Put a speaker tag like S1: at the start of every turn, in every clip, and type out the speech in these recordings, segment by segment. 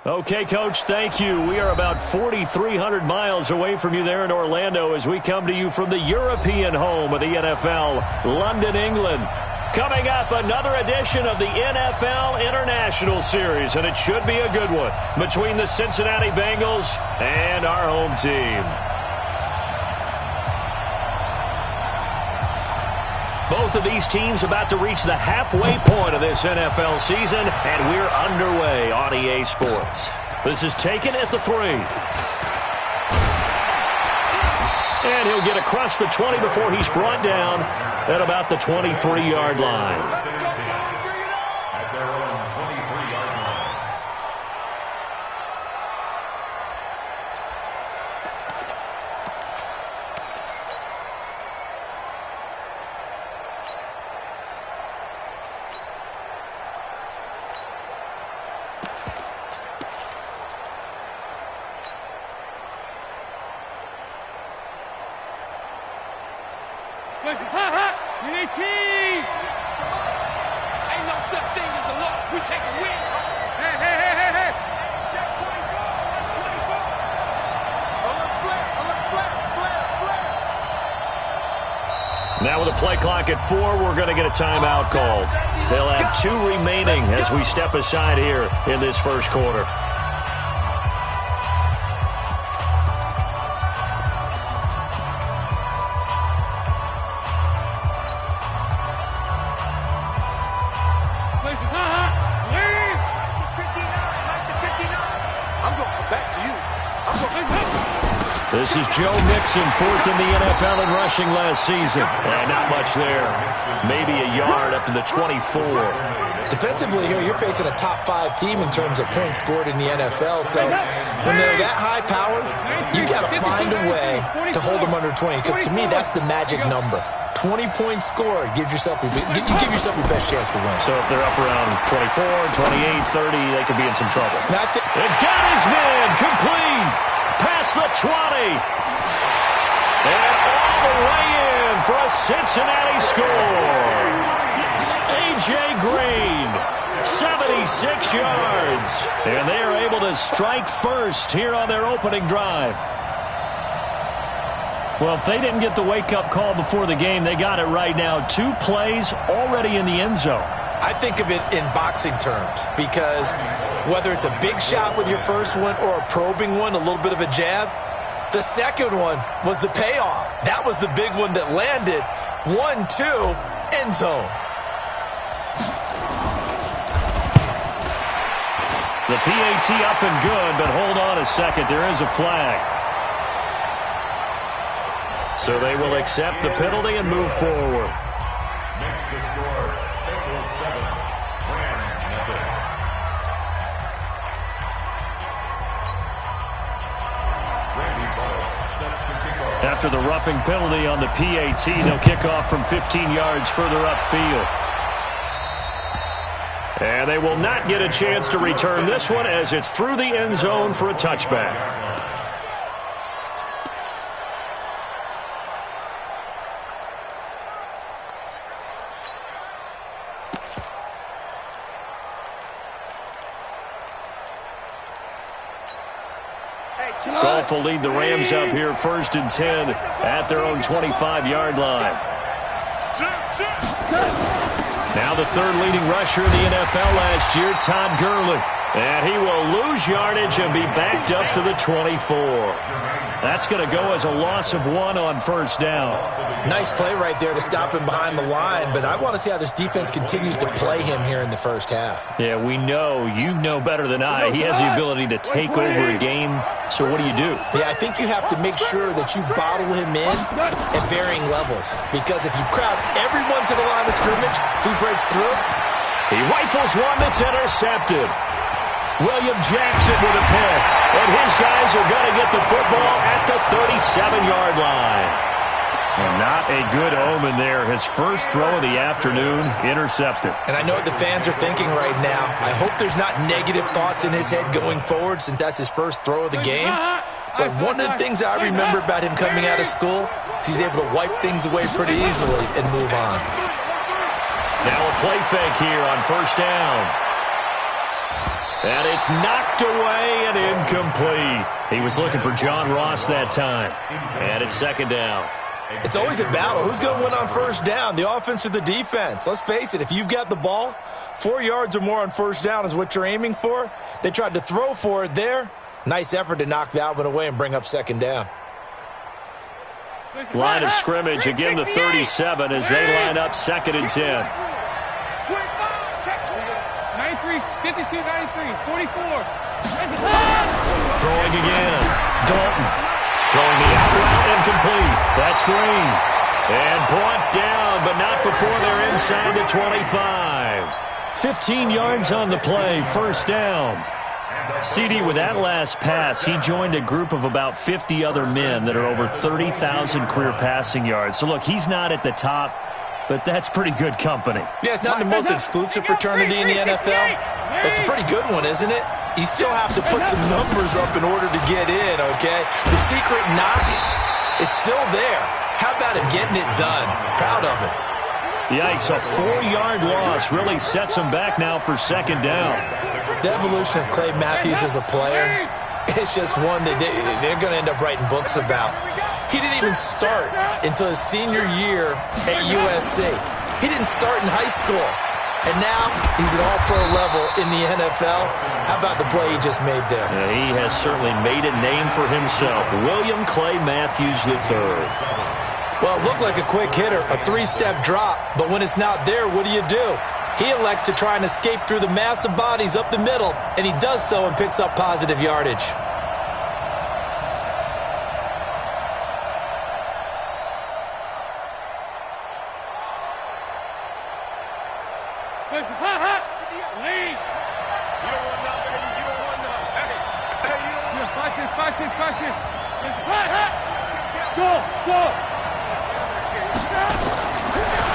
S1: Okay, Coach, thank you. We are about 4,300 miles away from you there in Orlando as we come to you from the European home of the NFL, London, England. Coming up, another edition of the NFL International Series, and it should be a good one between the Cincinnati Bengals and our home team. Both of these teams about to reach the halfway point of this NFL season, and we're underway on EA Sports. This is taken at the 3. And he'll get across the 20 before he's brought down at about the 23-yard line. Now with a play clock at 4, we're going to get a timeout called. They'll have 2 remaining as we step aside here in this first quarter. This is Joe Mixon, 4th in the NFL in rushing last season. And not much there. Maybe a yard up to the 24.
S2: Defensively here, you're facing a top 5 team in terms of points scored in the NFL. So when they're that high powered, you got to find a way to hold them under 20. Because to me, that's the magic number. 20 points scored gives yourself you give yourself your best chance to win.
S1: So if they're up around 24, 28, 30, they could be in some trouble. It got his man complete. Past the 20. And all the way in for a Cincinnati score. A.J. Green, 76 yards. And they are able to strike first here on their opening drive. Well, if they didn't get the wake-up call before the game, they got it right now. 2 plays already in the end zone.
S2: I think of it in boxing terms because whether it's a big shot with your first one or a probing one, a little bit of a jab, the second one was the payoff. That was the big one that landed. 1-2, end zone.
S1: The PAT up and good, but hold on a second. There is a flag. So they will accept the penalty and move forward.
S3: Makes the score 7, Rams nothing.
S1: After the roughing penalty on the PAT, they'll kick off from 15 yards further upfield. And they will not get a chance to return this one as it's through the end zone for a touchback. Goff will lead the Rams up here 1st and 10 at their own 25-yard line. Now the 3rd leading rusher in the NFL last year, Todd Gurley. And he will lose yardage and be backed up to the 24. That's going to go as a loss of 1 on 1st down.
S2: Nice play right there to stop him behind the line, but I want to see how this defense continues to play him here in the first half.
S1: Yeah, we know. You know better than I. He has the ability to take over a game, so what do?
S2: Yeah, I think you have to make sure that you bottle him in at varying levels, because if you crowd everyone to the line of scrimmage, if he breaks through,
S1: he rifles one that's intercepted. William Jackson with a pick. And his guys are going to get the football at the 37-yard line. And not a good omen there. His first throw of the afternoon intercepted.
S2: And I know what the fans are thinking right now. I hope there's not negative thoughts in his head going forward since that's his first throw of the game. But one of the things I remember about him coming out of school is he's able to wipe things away pretty easily and move on.
S1: Now a play fake here on 1st down. And it's knocked away and incomplete. He was looking for John Ross that time. And it's second down.
S2: It's always a battle. Who's going to win on first down, the offense or the defense? Let's face it, if you've got the ball, 4 yards or more on first down is what you're aiming for. They tried to throw for it there. Nice effort to knock that one away and bring up second down.
S1: Line of scrimmage, again the 37 as they line up second and 10.
S4: 93, 52, 93, 44.
S1: Throwing again. Dalton. Throwing the out route incomplete. That's Green. And brought down, but not before they're inside the 25. 15 yards on the play, first down. CD, with that last pass, he joined a group of about 50 other men that are over 30,000 career passing yards. So, look, he's not at the top, but that's pretty good company.
S2: Yeah, it's not the most exclusive fraternity in the NFL. That's a pretty good one, isn't it? You still have to put some numbers up in order to get in, okay? The secret knock is still there. How about him getting it done? Proud of it.
S1: Yikes, a 4-yard loss really sets him back now for second down.
S2: The evolution of Clay Matthews as a player, it's just one that they're going to end up writing books about. He didn't even start until his senior year at USC. He didn't start in high school. And now he's at all-pro level in the NFL. How about the play he just made there?
S1: He has certainly made a name for himself. William Clay Matthews III.
S2: Well, it looked like a quick hitter, a 3-step drop. But when it's not there, what do? He elects to try and escape through the mass of bodies up the middle, and he does so and picks up positive yardage.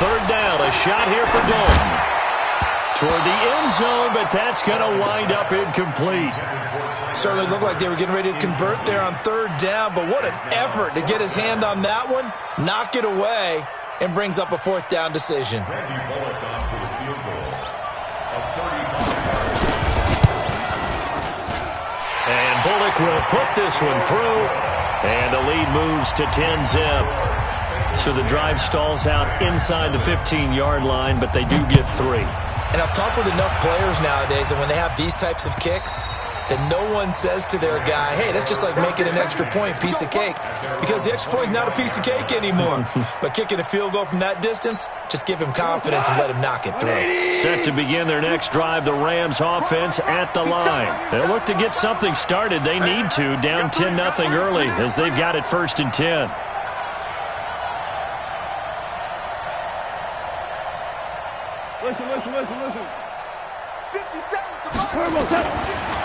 S1: Third down, a shot here for Dalton. Toward the end zone, but that's going to wind up incomplete.
S2: Certainly looked like they were getting ready to convert there on third down, but what an effort to get his hand on that one, knock it away, and brings up a fourth down decision.
S1: And Bullock will put this one through, and the lead moves to 10-zip. So the drive stalls out inside the 15-yard line, but they do get 3.
S2: And I've talked with enough players nowadays that when they have these types of kicks, that no one says to their guy, hey, that's just like making an extra point, piece of cake. Because the extra point is not a piece of cake anymore. But kicking a field goal from that distance, just give him confidence and let him knock it through.
S1: Set to begin their next drive, the Rams offense at the line. They'll look to get something started. They need to, down 10-0 early as they've got it 1st and 10.
S4: Listen.
S3: 57.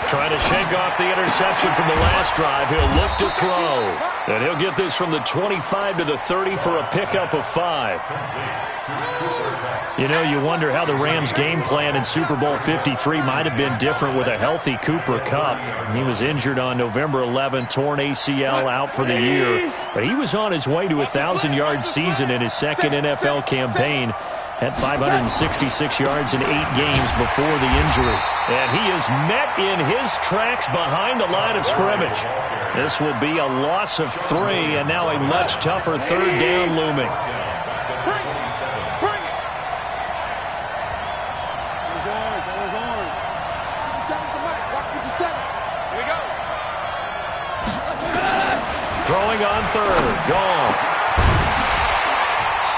S1: Trying to shake off the interception from the last drive. He'll look to throw. And he'll get this from the 25 to the 30 for a pickup of 5. You know, you wonder how the Rams' game plan in Super Bowl 53 might have been different with a healthy Cooper Kupp. He was injured on November 11th, torn ACL, out for the year. But he was on his way to a 1,000-yard season in his second NFL campaign. Had 566 yards in 8 games before the injury. And he is met in his tracks behind the line of scrimmage. This will be a loss of 3, and now a much tougher third down looming. Throwing on third. Goff.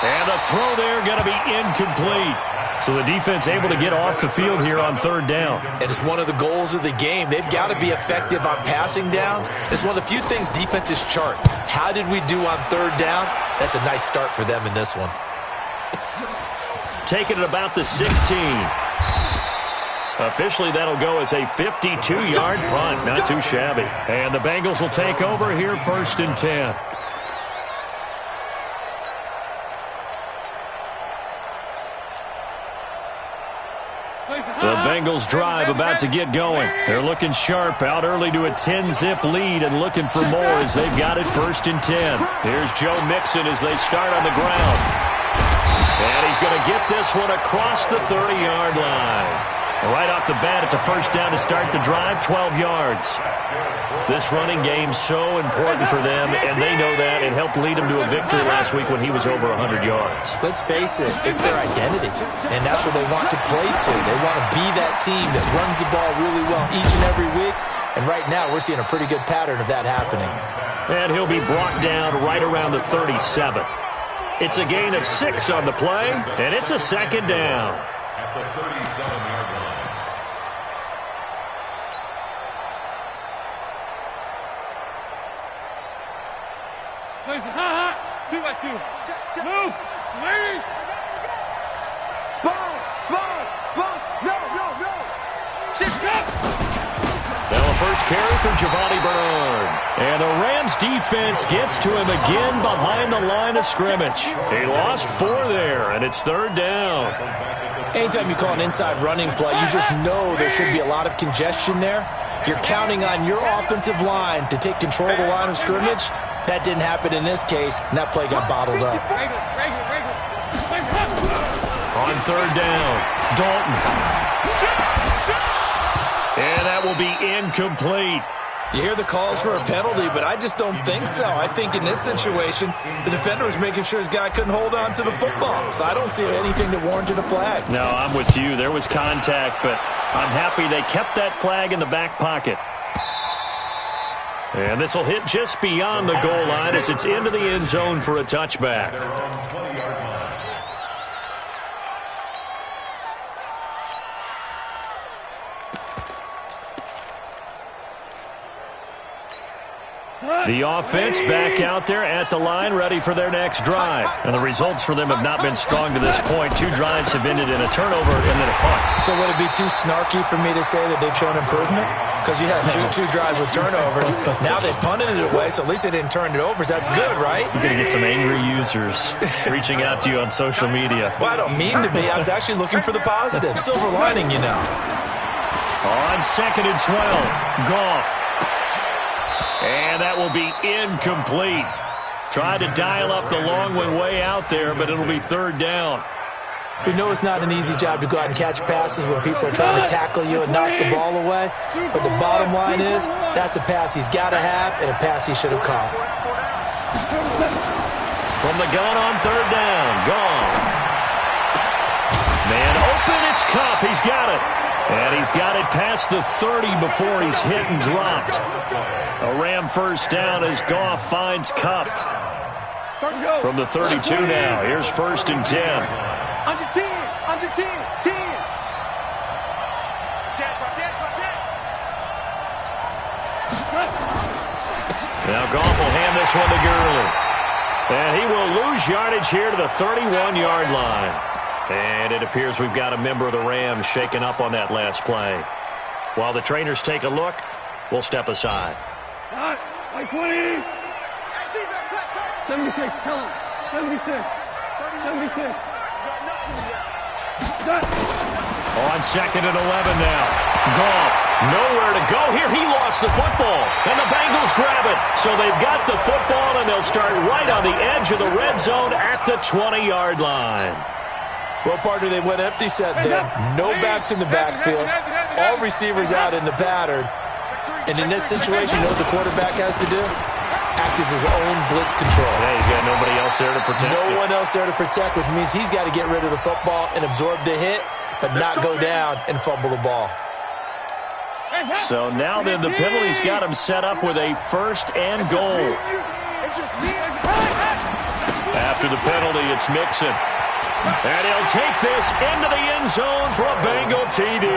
S1: And the throw there going to be incomplete. So the defense able to get off the field here on third down.
S2: And it's one of the goals of the game. They've got to be effective on passing downs. It's one of the few things defenses chart. How did we do on third down? That's a nice start for them in this one.
S1: Taking it about the 16. Officially, that'll go as a 52-yard punt. Not too shabby. And the Bengals will take over here 1st and 10. The Bengals drive about to get going. They're looking sharp, out early to a 10-zip lead and looking for more as they've got it 1st and 10. Here's Joe Mixon as they start on the ground. And he's going to get this one across the 30-yard line. Right off the bat, it's a first down to start the drive, 12 yards. This running game's so important for them, and they know that. It helped lead them to a victory last week when he was over 100 yards.
S2: Let's face it, it's their identity, and that's what they want to play to. They want to be that team that runs the ball really well each and every week, and right now we're seeing a pretty good pattern of that happening.
S1: And he'll be brought down right around the 37. It's a gain of 6 on the play, and it's a second down.
S3: At the 37-yard line.
S4: Two by two. Move. Ladies.
S3: Sponge. No.
S4: Shit.
S1: Now a first carry for Giovanni Bernard. And the Rams defense gets to him again behind the line of scrimmage. He lost 4 there, and it's third down.
S2: Anytime you call an inside running play, you just know there should be a lot of congestion there. You're counting on your offensive line to take control of the line of scrimmage. That didn't happen in this case, and that play got bottled up.
S1: On third down, Dalton. And that will be incomplete.
S2: You hear the calls for a penalty, but I just don't think so. I think in this situation, the defender was making sure his guy couldn't hold on to the football. So I don't see anything that warranted a flag.
S1: No, I'm with you. There was contact, but I'm happy they kept that flag in the back pocket. And this will hit just beyond the goal line as it's into the end zone for a touchback. The offense back out there at the line, ready for their next drive. And the results for them have not been strong to this point. 2 drives have ended in a turnover and then a punt.
S2: So would it be too snarky for me to say that they've shown improvement? Because you had two drives with turnovers. Now they punted it away, so at least they didn't turn it over. So that's good, right?
S1: You're going to get some angry users reaching out to you on social media.
S2: Well, I don't mean to be. I was actually looking for the positive. Silver lining, you know.
S1: On 2nd and 12, Goff. And that will be incomplete. Tried to dial up the long one way out there, but it'll be third down.
S2: We know it's not an easy job to go out and catch passes when people are trying to tackle you and knock the ball away. But the bottom line is, that's a pass he's got to have and a pass he should have caught.
S1: From the gun on third down, Goff. Man open, it's Kupp. He's got it. And he's got it past the 30 before he's hit and dropped. A Ram first down as Goff finds Kupp. From the 32 now, here's 1st and 10.
S3: Under 10.
S1: Now Goff will hand this one to Gurley. And he will lose yardage here to the 31-yard line. And it appears we've got a member of the Rams shaken up on that last play. While the trainers take a look, we'll step aside.
S4: Like 20. 76. Tell him. 76. 76.
S1: On 2nd and 11 now. Goff, nowhere to go here. He lost the football, and the Bengals grab it. So they've got the football, and they'll start right on the edge of the red zone at the 20-yard line.
S2: Well, partner, they went empty set there. No backs in the backfield. All receivers out in the pattern. And in this situation, you know what the quarterback has to do? Act as his own blitz control.
S1: Yeah, he's got nobody else there to protect.
S2: No one else there to protect, which means he's got to get rid of the football and absorb the hit, but not go down and fumble the ball.
S1: So now then, the penalty's got him set up with a 1st and goal. After the penalty, it's Mixon. And he'll take this into the end zone for a Bengal TD.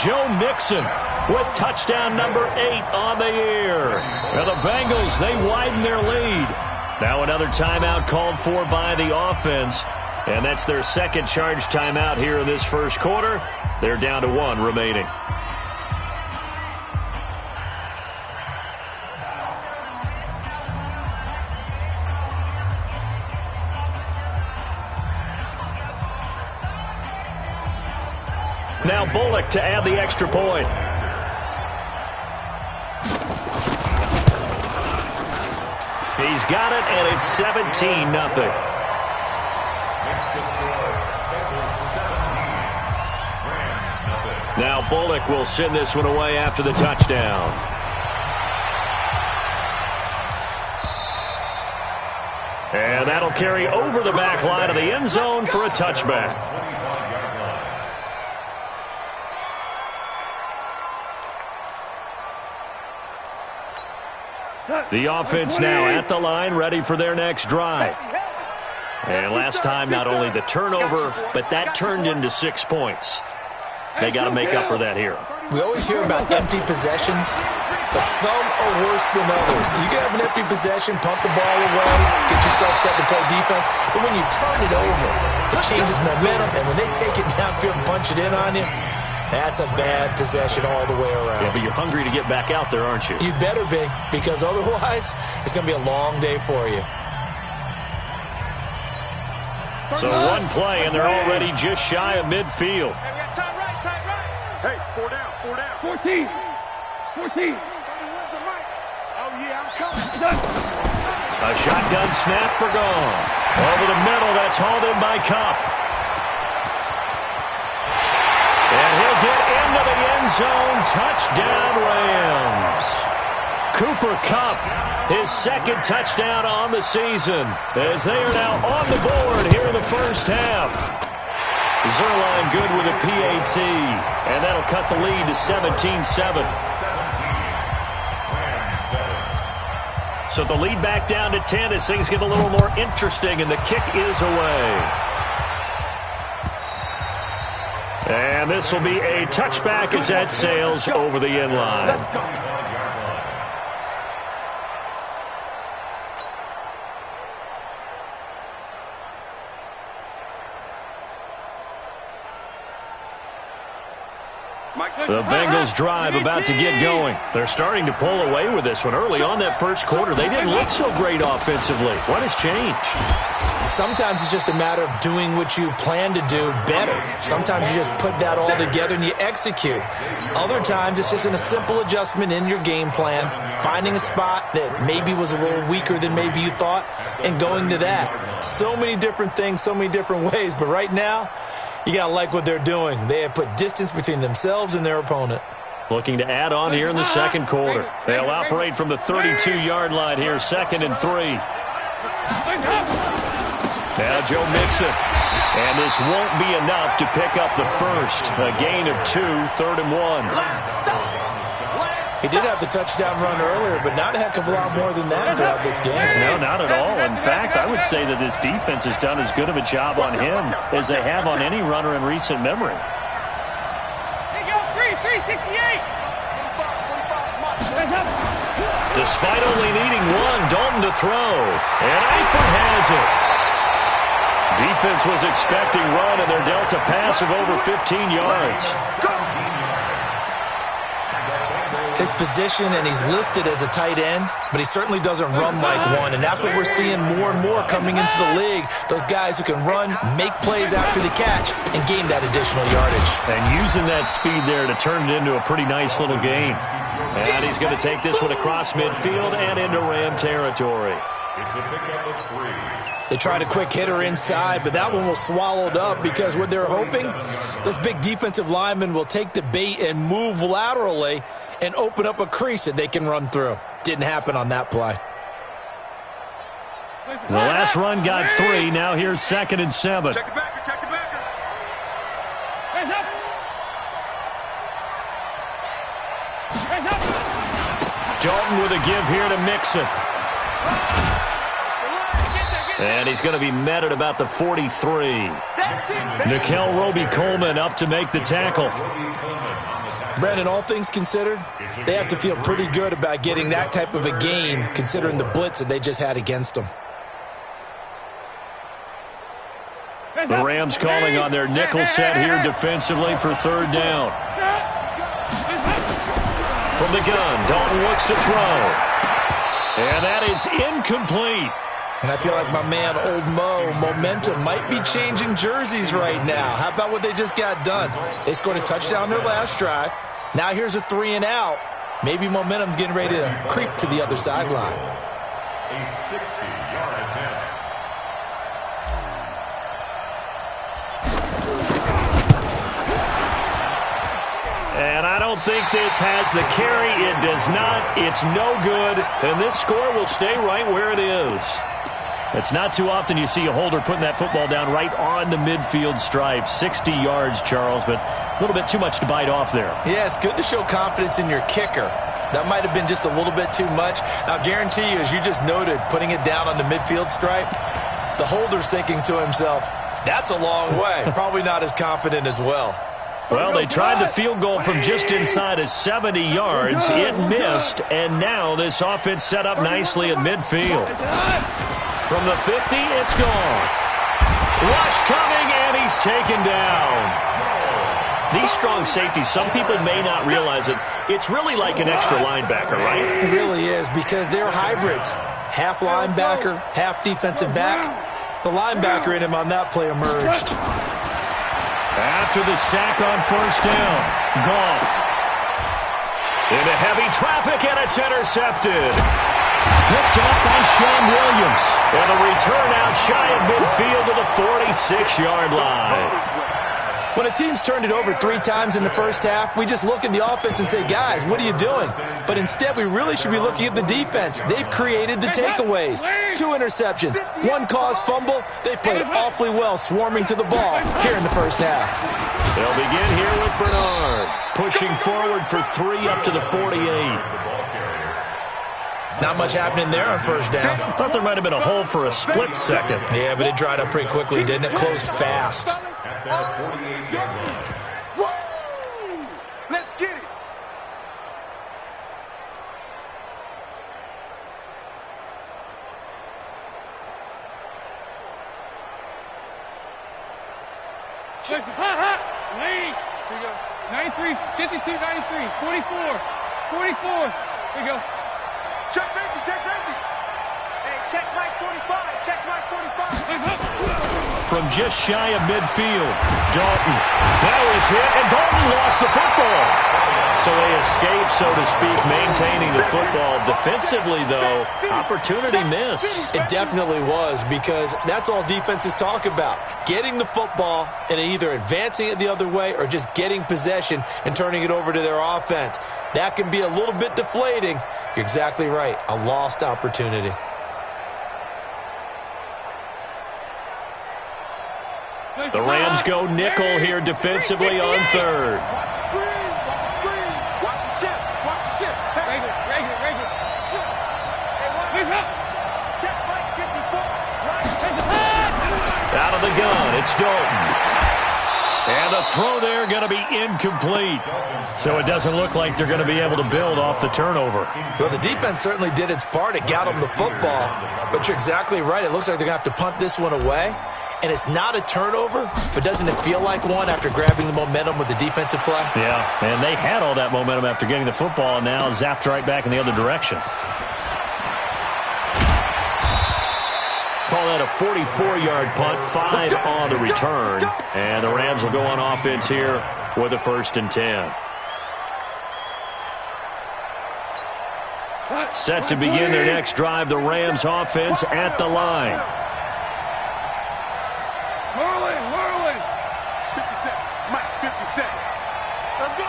S1: Joe Mixon with touchdown number 8 on the year. Now the Bengals, they widen their lead. Now another timeout called for by the offense. And that's their second charge timeout here in this first quarter. They're down to 1 remaining. Now Bullock to add the extra point. He's got it, and it's 17-0. Now Bullock will send this one away after the touchdown. And that'll carry over the back line of the end zone for a touchback. The offense now at the line, ready for their next drive. And last time, not only the turnover, but that turned into 6 points. They got to make up for that here.
S2: We always hear about empty possessions, but some are worse than others. You can have an empty possession, pump the ball away, get yourself set to play defense, but when you turn it over, it changes momentum, and when they take it downfield and punch it in on you, that's a bad possession all the way around.
S1: Yeah, but you're hungry to get back out there, aren't you?
S2: You better be, because otherwise, it's going to be a long day for you.
S1: So one play, and they're already just shy of midfield.
S3: Hey, we got time right, time right. Hey, 4 down, 4 down. 14. 14. Oh, yeah, I'm coming.
S1: A shotgun snap for gone. Over the middle, that's hauled in by Kupp. And he'll get into the end zone. Touchdown, Rams. Cooper Kupp, his second touchdown on the season, as they are now on the board here in the first half. Zerline good with a PAT, and that'll cut the lead to 17-7. So the lead back down to 10 as things get a little more interesting, and the kick is away. And this will be a touchback as that sails over the end line. The Bengals drive about to get going. They're starting to pull away with this one. Early on that first quarter, they didn't look so great offensively. What has changed?
S2: Sometimes it's just a matter of doing what you plan to do better. Sometimes you just put that all together and you execute. Other times it's just in a simple adjustment in your game plan, finding a spot that maybe was a little weaker than maybe you thought, and going to that. So many different things, so many different ways, but right now, you got to like what they're doing. They have put distance between themselves and their opponent.
S1: Looking to add on here in the second quarter. They'll operate from the 32-yard line here, 2nd and 3. Now Joe Mixon. And this won't be enough to pick up the first. A gain of 2, 3rd and 1.
S2: He did have the touchdown run earlier, but not a heck of a lot more than that throughout this game.
S1: No, not at all. In fact, I would say that this defense has done as good of a job on him as they have on any runner in recent memory.
S4: Hey, go, 368.
S1: Despite only needing one, Dalton to throw. And Eifert has it. Defense was expecting run, and they're dealt a pass of over 15 yards.
S2: His position, and he's listed as a tight end, but he certainly doesn't run like one, and that's what we're seeing more and more coming into the league. Those guys who can run, make plays after the catch, and gain that additional yardage.
S1: And using that speed there to turn it into a pretty nice little game. And he's going to take this one across midfield and into Ram territory.
S3: It's a pickup of 3.
S2: They tried a quick hitter inside, but that one was swallowed up because what they're hoping, those big defensive linemen will take the bait and move laterally and open up a crease that they can run through. Didn't happen on that play.
S1: The last run got 3. Now here's 2nd and 7.
S3: Check the backer, check the backer.
S4: Hands up. Hands up.
S1: Dalton with a give here to Mixon. And he's going to be met at about the 43. Nickel Roby-Coleman up to make the tackle.
S2: Brandon, all things considered, they have to feel pretty good about getting that type of a gain considering the blitz that they just had against them.
S1: The Rams calling on their nickel set here defensively for 3rd down. From the gun, Dalton looks to throw. And that is incomplete.
S2: And I feel like my man, Old Mo, momentum might be changing jerseys right now. How about what they just got done? They scored a touchdown their last drive. Now here's a 3 and out. Maybe momentum's getting ready to creep to the other sideline.
S3: A 60-yard attempt.
S1: don't think this has the carry. It does not. It's no good. And this score will stay right where it is. It's not too often you see a holder putting that football down right on the midfield stripe. 60 yards, Charles, but a little bit too much to bite off there.
S2: Yeah, it's good to show confidence in your kicker. That might have been just a little bit too much. Now, I guarantee you, as you just noted, putting it down on the midfield stripe, the holder's thinking to himself, that's a long way. Probably not as confident as well.
S1: Well, they tried the field goal from just inside of 70 yards. It missed, and now this offense set up nicely at midfield. From the 50, it's gone. Rush coming, and he's taken down. These strong safeties, some people may not realize it. It's really like an extra linebacker, right?
S2: It really is, because they're hybrids. Half linebacker, half defensive back. The linebacker in him on that play emerged.
S1: After the sack on first down, Goff. Into heavy traffic, and it's intercepted. Picked up by Sean Williams. And a return out shy of midfield to the 46-yard line.
S2: When a team's turned it over 3 times in the first half, we just look at the offense and say, guys, what are you doing? But instead, we really should be looking at the defense. They've created the takeaways. 2 interceptions, 1 caused fumble. They played awfully well swarming to the ball here in the first half.
S1: They'll begin here with Bernard. Pushing forward for 3 up to the 48.
S2: Not much happening there on first down.
S1: I thought there might have been a hole for a split second.
S2: Yeah, but it dried up pretty quickly, didn't it? Closed fast.
S3: Let's get it.
S4: Lane. Here we go. 93, 52, 93, 44, 44. Here we go.
S3: Check safety, check safety. Hey, check Mike 45, check Mike 45.
S1: From just shy of midfield, Dalton. That was hit, and Dalton lost the football. So they escape, so to speak, maintaining the football. Defensively, though, opportunity miss.
S2: It definitely was, because that's all defenses talk about. Getting the football and either advancing it the other way or just getting possession and turning it over to their offense. That can be a little bit deflating. You're exactly right. A lost opportunity.
S1: The Rams go nickel here defensively on third.
S3: Watch the screen, watch the screen. Watch the ship, watch the ship. Hey, regular. Ship. Hey, watch. Check Mike 54. Right.
S1: Out of the gun, it's Dalton. And the throw there going to be incomplete. So it doesn't look like they're going to be able to build off the turnover.
S2: Well, the defense certainly did its part. It got them the football. But you're exactly right. It looks like they're going to have to punt this one away. And it's not a turnover, but doesn't it feel like one after grabbing the momentum with the defensive play?
S1: Yeah, and they had all that momentum after getting the football, and now zapped right back in the other direction. Call that a 44-yard punt, 5 on the return. And the Rams will go on offense here with a 1st and 10. Set to begin their next drive, the Rams offense at the line.
S3: Whirling. 50 seconds. Mike, 50 seconds. Let's go.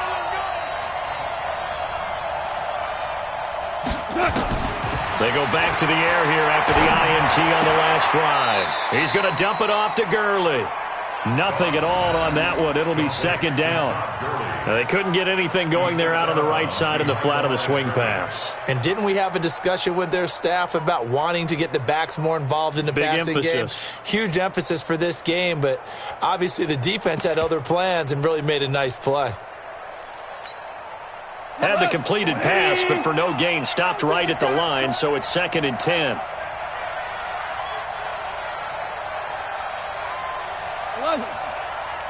S1: They go back to the air here after the INT on the last drive. He's going to dump it off to Gurley. Nothing at all on that one. It'll be 2nd down. Now, they couldn't get anything going there out on the right side of the flat of the swing pass.
S2: And didn't we have a discussion with their staff about wanting to get the backs more involved in the passing game? Huge emphasis for this game, but obviously the defense had other plans and really made a nice play.
S1: Had the completed pass, but for no gain, stopped right at the line, so it's 2nd and 10.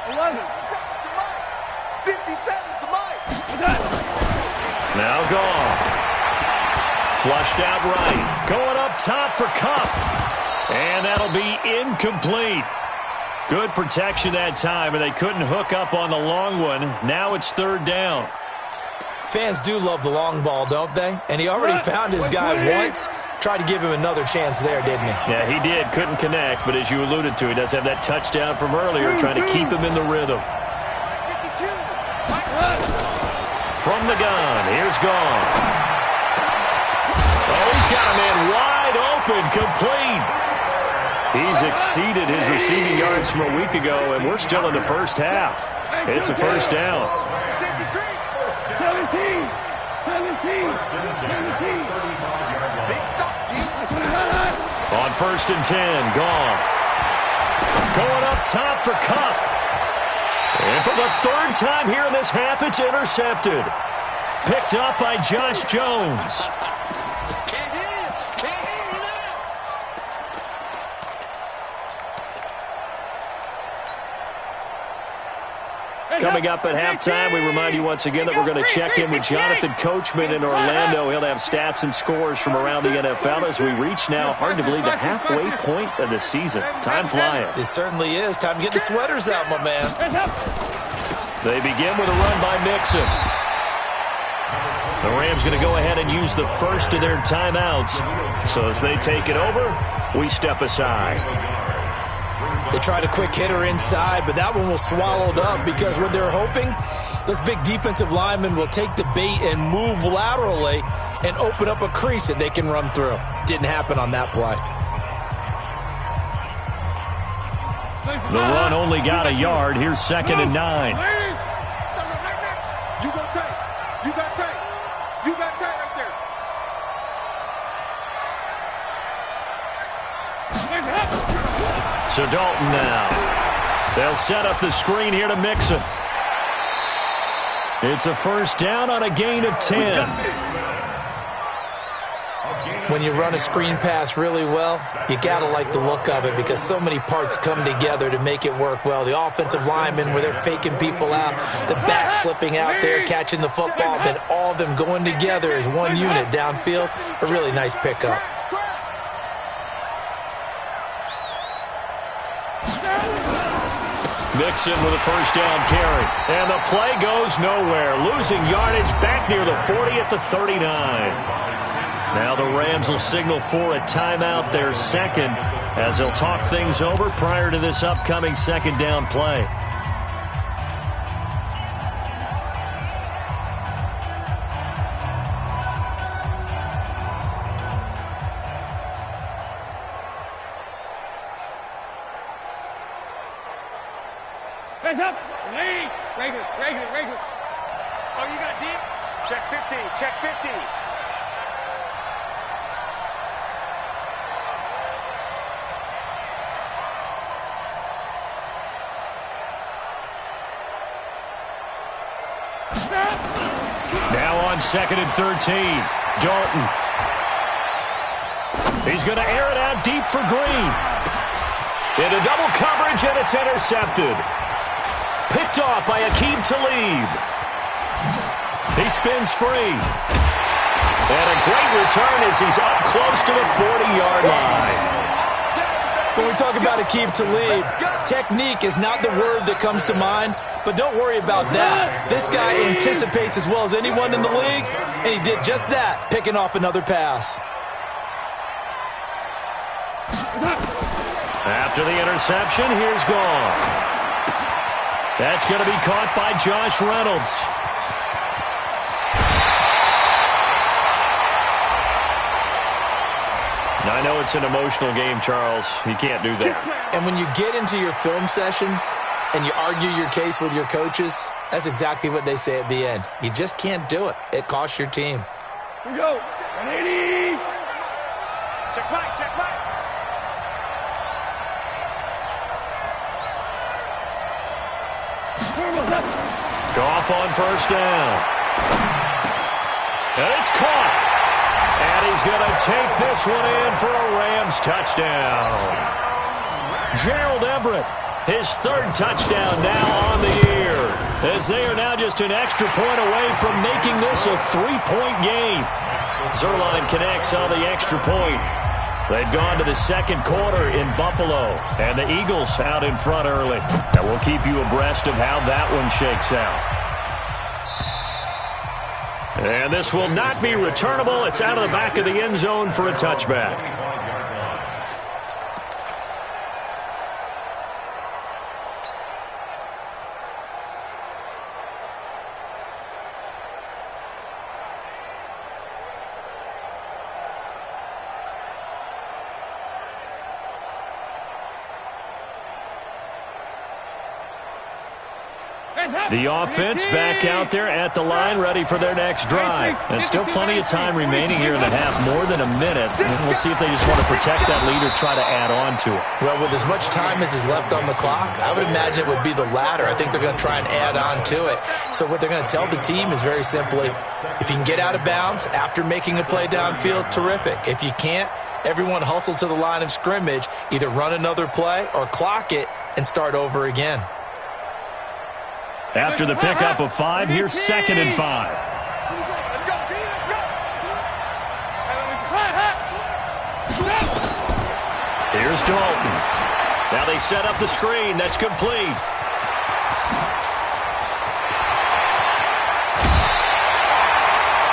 S3: 11. 50 seconds to Mike.
S1: Now Goff. Flushed out right. Going up top for Kupp. And that'll be incomplete. Good protection that time, and they couldn't hook up on the long one. Now it's 3rd down.
S2: Fans do love the long ball, don't they? And he already found his guy once. Tried to give him another chance there, didn't he?
S1: Yeah, he did. Couldn't connect, but as you alluded to, he does have that touchdown from earlier, trying to keep him in the rhythm. from the gun. Here's Goff. Oh, he's got a man wide open, complete. He's exceeded his receiving yards from a week ago, and we're still in the first half. It's a first down.
S4: 17.
S1: On 1st and 10, Goff. Going up top for Cup. And for the third time here in this half, it's intercepted. Picked up by Josh Jones. Coming up at halftime, we remind you once again that we're going to check in with Jonathan Coachman in Orlando. He'll have stats and scores from around the NFL as we reach now, hard to believe, the halfway point of the season. Time flying.
S2: It certainly is. Time to get the sweaters out, my man.
S1: They begin with a run by Mixon. The Rams going to go ahead and use the first of their timeouts. So as they take it over, we step aside.
S2: They tried a quick hitter inside, but that one was swallowed up because what they're hoping, those big defensive linemen will take the bait and move laterally and open up a crease that they can run through. Didn't happen on that play.
S1: The run only got a yard. Here's 2nd and 9.
S3: You got tight. You got tight. You got tight right there.
S1: So Dalton now. They'll set up the screen here to Mixon. It's a first down on a gain of 10.
S2: When you run a screen pass really well, you got to like the look of it because so many parts come together to make it work well. The offensive linemen where they're faking people out, the back slipping out there, catching the football, then all of them going together as one unit downfield. A really nice pickup.
S1: Mixon with a first down carry. And the play goes nowhere. Losing yardage back near the 40 at the 39. Now the Rams will signal for a timeout, their second, as they'll talk things over prior to this upcoming second down play.
S4: Hands up. Regular.
S3: Oh, you got deep? Check 50. Check 50.
S1: Now on 2nd and 13. Dalton. He's going to air it out deep for Green. Into double coverage, and it's intercepted. Picked off by Aqib Talib. He spins free. And a great return as he's up close to the 40-yard line.
S2: When we talk about Aqib Talib, technique is not the word that comes to mind, but don't worry about that. This guy anticipates as well as anyone in the league, and he did just that, picking off another pass.
S1: After the interception, here's Goff. That's going to be caught by Josh Reynolds. I know it's an emotional game, Charles. You can't do that.
S2: And when you get into your film sessions and you argue your case with your coaches, that's exactly what they say at the end. You just can't do it. It costs your team.
S4: Here we go. 180.
S3: Check back. Check back.
S1: Goff on first down. And it's caught. And he's going to take this one in for a Rams touchdown. Gerald Everett, his third touchdown now on the year, as they are now just an extra point away from making this a three-point game. Zerline connects on the extra point. They've gone to the second quarter in Buffalo, and the Eagles out in front early. And we'll keep you abreast of how that one shakes out. And this will not be returnable. It's out of the back of the end zone for a touchback. The offense back out there at the line, ready for their next drive. And still plenty of time remaining here in the half, more than a minute. And we'll see if they just want to protect that lead or try to add on to it.
S2: Well, with as much time as is left on the clock, I would imagine it would be the latter. I think they're going to try and add on to it. So what they're going to tell the team is very simply, if you can get out of bounds after making a play downfield, terrific. If you can't, everyone hustle to the line of scrimmage, either run another play or clock it and start over again.
S1: After the pickup of 5, here's 2nd and 5.
S3: Let's go, B, let's go.
S1: Here's Dalton. Now they set up the screen. That's complete.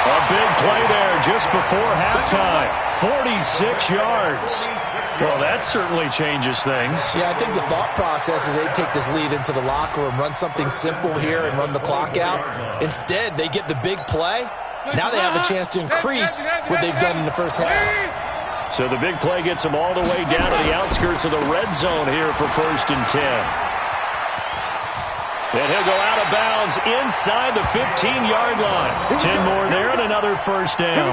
S1: A big play there just before halftime. 46 yards. Well, that certainly changes things.
S2: Yeah, I think the thought process is they take this lead into the locker room, run something simple here and run the clock out. Instead, they get the big play. Now they have a chance to increase what they've done in the first half.
S1: So the big play gets them all the way down to the outskirts of the red zone here for 1st and 10. And he'll go out of bounds inside the 15-yard line. 10 more there and another first down.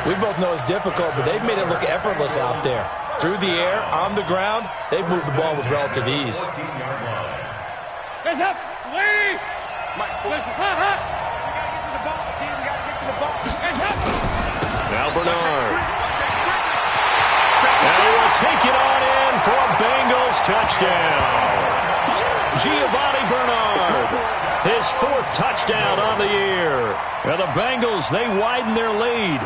S2: We both know it's difficult, but they've made it look effortless out there. Through the air, on the ground, they've moved the ball with relative ease.
S4: Hands up, lady!
S1: Now Bernard. Now he will take it on in for a Bengals touchdown. Giovanni Bernard, his 4th touchdown on the year. Now the Bengals, they widen their lead.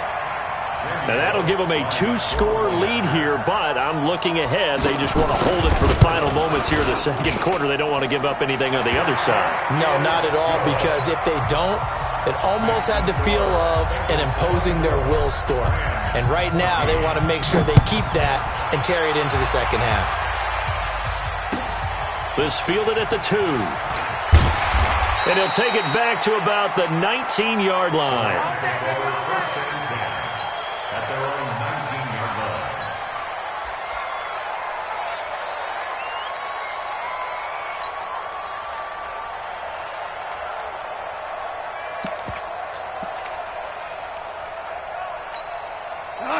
S1: And that'll give them a 2-score lead here, but I'm looking ahead. They just want to hold it for the final moments here in the second quarter. They don't want to give up anything on the other side.
S2: No, not at all, because if they don't, it almost had the feel of an imposing their will score. And right now, they want to make sure they keep that and carry it into the second half.
S1: This fielded at the 2. And he'll take it back to about the 19-yard line.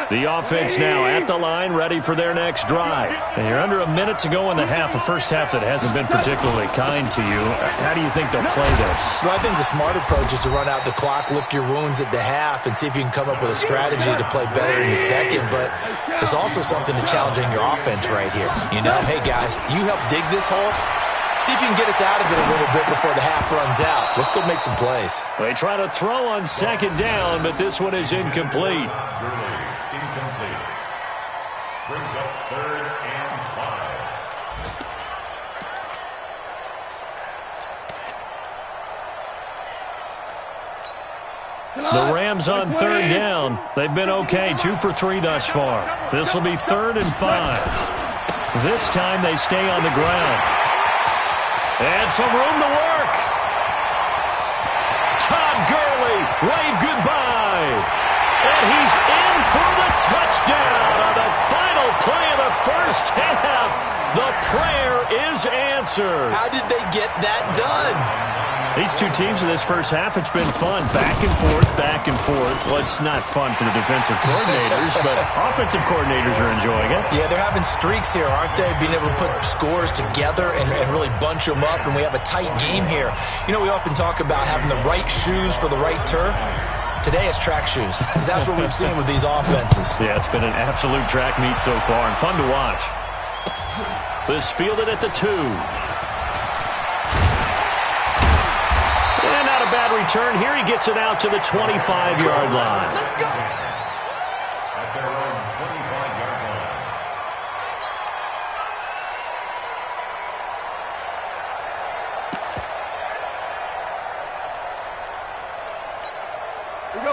S1: The offense now at the line, ready for their next drive. And you're under a minute to go in the half, a first half that hasn't been particularly kind to you. How do you think they'll play this?
S2: Well, I think the smart approach is to run out the clock, lick your wounds at the half, and see if you can come up with a strategy to play better in the second. But there's also something to challenging your offense right here. You know, hey, guys, you help dig this hole. See if you can get us out of it a little bit before the half runs out. Let's go make some plays.
S1: They try to throw on 2nd down, but this one is incomplete.
S5: Incomplete. Brings up 3rd and 5.
S1: The Rams on 3rd down. They've been okay, 2 for 3 thus far. This will be 3rd and 5. This time they stay on the ground. And some room to work. Todd Gurley, wave goodbye. And he's in for the touchdown on the final play of the first half. The prayer is answered.
S2: How did they get that done?
S1: These two teams in this first half, it's been fun. Back and forth, back and forth. Well, it's not fun for the defensive coordinators, but offensive coordinators are enjoying it.
S2: Yeah, they're having streaks here, aren't they? Being able to put scores together and really bunch them up, and we have a tight game here. You know, we often talk about having the right shoes for the right turf. Today it's track shoes. That's what we've seen with these offenses.
S1: Yeah, it's been an absolute track meet so far and fun to watch. This fielded at the 2. And not a bad return here. He gets it out to the 25-yard line.
S5: At their own 25-yard line.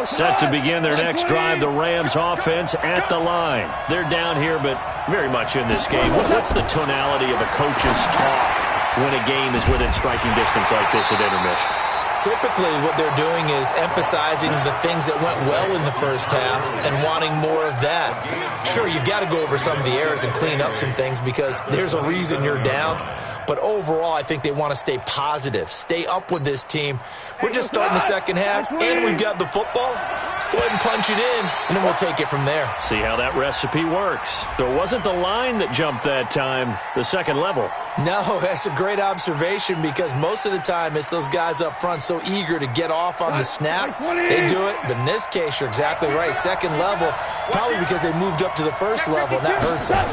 S1: Set to begin their next drive, the Rams offense at the line. They're down here, but very much in this game. What's the tonality of a coach's talk when a game is within striking distance like this at intermission?
S2: Typically, what they're doing is emphasizing the things that went well in the first half and wanting more of that. Sure, you've got to go over some of the errors and clean up some things because there's a reason you're down. But overall, I think they want to stay positive, stay up with this team. We're just starting the second half, and we've got the football. Let's go ahead and punch it in, and then we'll take it from there.
S1: See how that recipe works. There wasn't the line that jumped that time, the second level.
S2: No, that's a great observation because most of the time it's those guys up front so eager to get off on the snap. They do it, but in this case, you're exactly right. Second level, probably because they moved up to the first level, and that hurts them.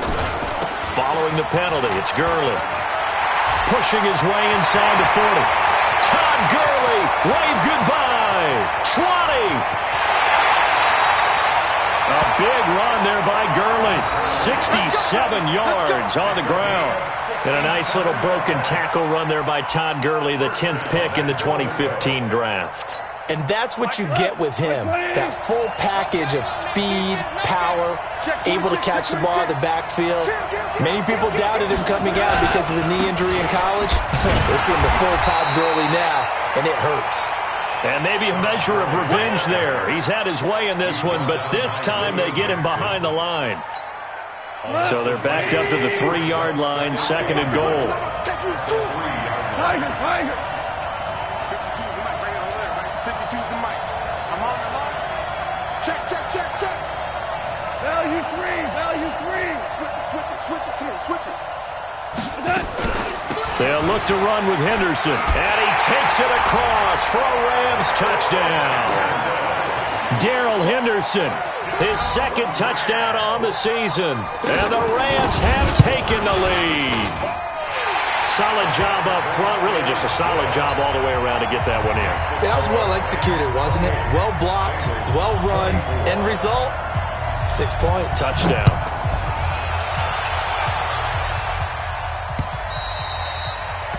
S1: Following the penalty, it's Gurley. Pushing his way inside the 40. Todd Gurley, wave goodbye. 20. A big run there by Gurley. 67 yards on the ground. And a nice little broken tackle run there by Todd Gurley, the 10th pick in the 2015 draft.
S2: And that's what you get with him, that full package of speed, power, able to catch the ball in the backfield. Many people doubted him coming out because of the knee injury in college. We're seeing the full Todd Gurley now, and it hurts.
S1: And maybe a measure of revenge there. He's had his way in this one, but this time they get him behind the line. So they're backed up to the 3-yard line, second and goal.
S4: Value three. Switch it.
S1: They'll look to run with Henderson, and he takes it across for a Rams touchdown. Darrell Henderson, his second touchdown on the season, and the Rams have taken the lead. Solid job up front, really just a solid job all the way around to get that one in.
S2: That was well executed, wasn't it? Well blocked, well run. End result, 6 points.
S1: Touchdown.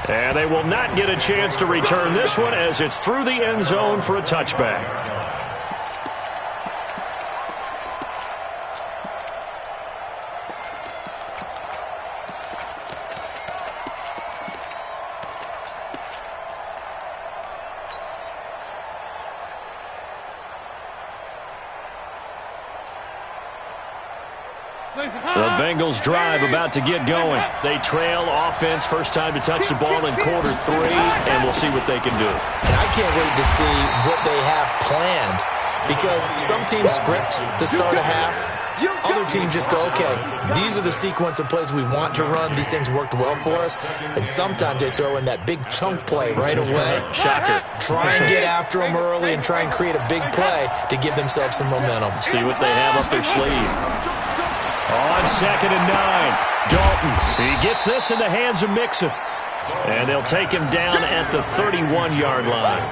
S1: And they will not get a chance to return this one as it's through the end zone for a touchback. The Bengals drive about to get going. They trail offense, first time to touch the ball in quarter 3, and we'll see what they can do.
S2: And I can't wait to see what they have planned because some teams script to start a half. Other teams just go, okay, these are the sequence of plays we want to run. These things worked well for us. And sometimes they throw in that big chunk play right away.
S1: Shocker.
S2: Try and get after them early and try and create a big play to give themselves some momentum.
S1: See what they have up their sleeve. On 2nd and 9, Dalton. He gets this in the hands of Mixon. And they'll take him down at the 31-yard line.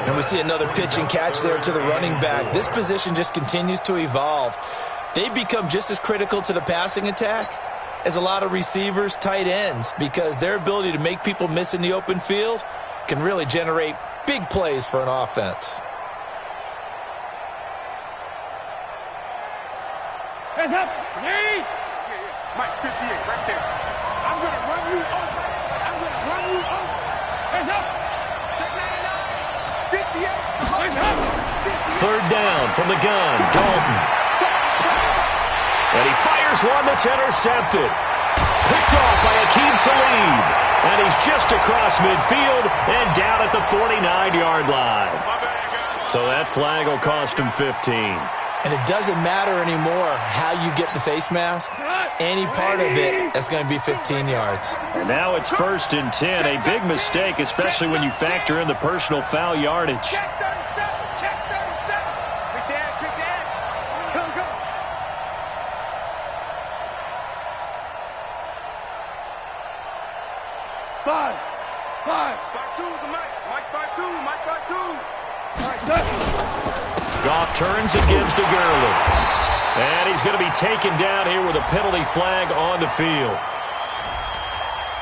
S2: And we see another pitch and catch there to the running back. This position just continues to evolve. They become just as critical to the passing attack as a lot of receivers, tight ends, because their ability to make people miss in the open field can really generate big plays for an offense.
S4: Hands up. Hey.
S3: Mike, 58, right there. I'm going to run you over.
S4: Hands up.
S3: Check 99. 58.
S4: Hands up.
S1: 3rd down from the gun, Dalton. And he fires one that's intercepted. Picked off by Akeem Talib. And he's just across midfield and down at the 49-yard line. So that flag will cost him 15.
S2: And it doesn't matter anymore how you get the face mask. Any part of it, that's going to be 15 yards.
S1: And now it's 1st and 10. A big mistake, especially when you factor in the personal foul yardage.
S3: Check 37. Quick dash. Go.
S4: 5.
S3: Back to the Mike. Mike 5-2.
S4: All right, set.
S1: Goff turns and gives to Gurley. And he's going to be taken down here with a penalty flag on the field.